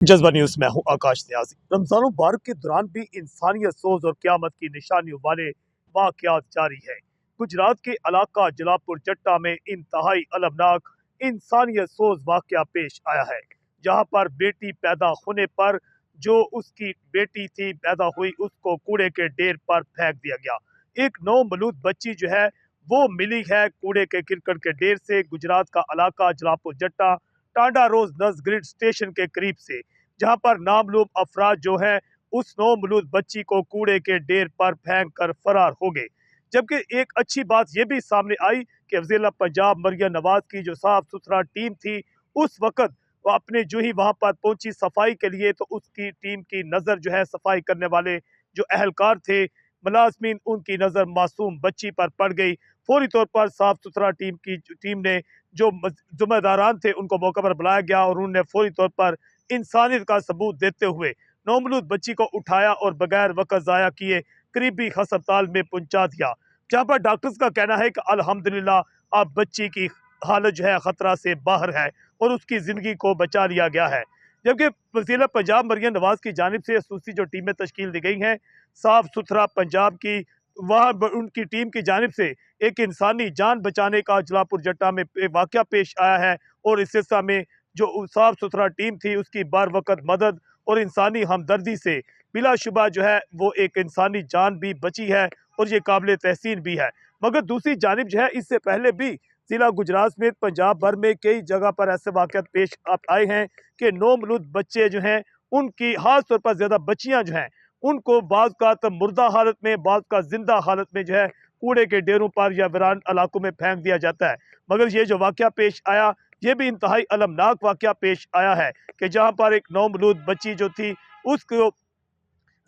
जज्बा न्यूज में हूं आकाश न्याजी। रमजान मुबारक के दौरान भी इंसानियत सोच और क्यामत की निशानियों वाले वाकयात जारी है। गुजरात के इलाका जलापुर जट्टा में इंतहाई अलमनाक इंसानियत सोच वाकया पेश आया है, जहां पर बेटी पैदा होने पर जो उसकी बेटी थी पैदा हुई उसको कूड़े के ढेर पर फेंक दिया गया। एक नौमौलूद बच्ची जो है वो मिली है कूड़े के किरकट के ढेर से। गुजरात का इलाका जलापुर जट्टा टांडा रोज नस ग्रिड स्टेशन के करीब से, जहां पर नामलूम अफराद जो है उस नौमौलूद बच्ची को कूड़े के ढेर पर फेंक कर फरार हो गए। जबकि एक अच्छी बात यह भी सामने आई कि वज़ीर पंजाब मरियम नवाज की जो साफ सुथरा टीम थी उस वक्त वो अपने जो ही वहां पर पहुंची सफाई के लिए, तो उसकी टीम की नजर जो है सफाई करने वाले जो अहलकार थे मुलाजमीन उनकी नजर मासूम बच्ची पर पड़ गई। फौरी तौर पर साफ सुथरा टीम ने जो जिम्मेदारान थे उनको मौके पर बुलाया गया और उन्होंने फौरी तौर पर इंसानियत का सबूत देते हुए नौमौलूद बच्ची को उठाया और बगैर वक्त ज़ाया किए करीबी अस्पताल में पहुंचा दिया, जहां पर डॉक्टर्स का कहना है कि अल्हम्दुलिल्लाह अब बच्ची की हालत जो है खतरा से बाहर है और उसकी जिंदगी को बचा लिया गया है। जबकि वज़ीर पंजाब मरियम नवाज की जानिब से खसूसी जो टीमें तश्कील दी गई हैं साफ सुथरा पंजाब की, वहाँ उनकी टीम की जानिब से एक इंसानी जान बचाने का जलापुर जट्टा में वाकया पेश आया है और इस सिलसिले में जो साफ सुथरा टीम थी उसकी बार वक्त मदद और इंसानी हमदर्दी से बिलाशुबा जो है वो एक इंसानी जान भी बची है और ये काबिल तहसीन भी है। मगर दूसरी जानिब जो है इससे पहले भी जिला गुजरात समेत पंजाब भर में कई जगह पर ऐसे वाक़यात पेश आए हैं कि नौमौलूद बच्चे जो हैं उनकी खास तौर पर ज़्यादा बच्चियां जो हैं उनको बाज़ का तो मुर्दा हालत में बाज़ का जिंदा हालत में जो है कूड़े के ढेरों पर या वीरान इलाकों में फेंक दिया जाता है। मगर ये जो वाक़या पेश आया ये भी इंतहाई अलमनाक वाक़या पेश आया है कि जहाँ पर एक नौमौलूद बच्ची जो थी उसको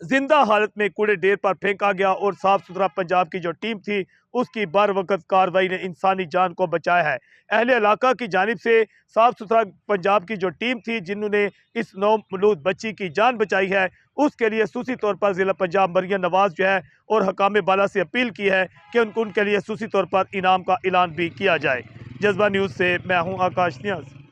जिंदा हालत में कूड़े ढेर पर फेंका गया और साफ सुथरा पंजाब की जो टीम थी उसकी बर वक्त कार्रवाई ने इंसानी जान को बचाया है। अहले इलाका की जानिब से साफ सुथरा पंजाब की जो टीम थी जिन्होंने इस नौमौलूद बच्ची की जान बचाई है उसके लिए खसूसी तौर पर ज़िला पंजाब मरियम नवाज जो है और हकाम बाला से अपील की है कि उनके लिए खसूसी तौर पर इनाम का ऐलान भी किया जाए। जज्बा न्यूज़ से मैं हूँ आकाश न्याज।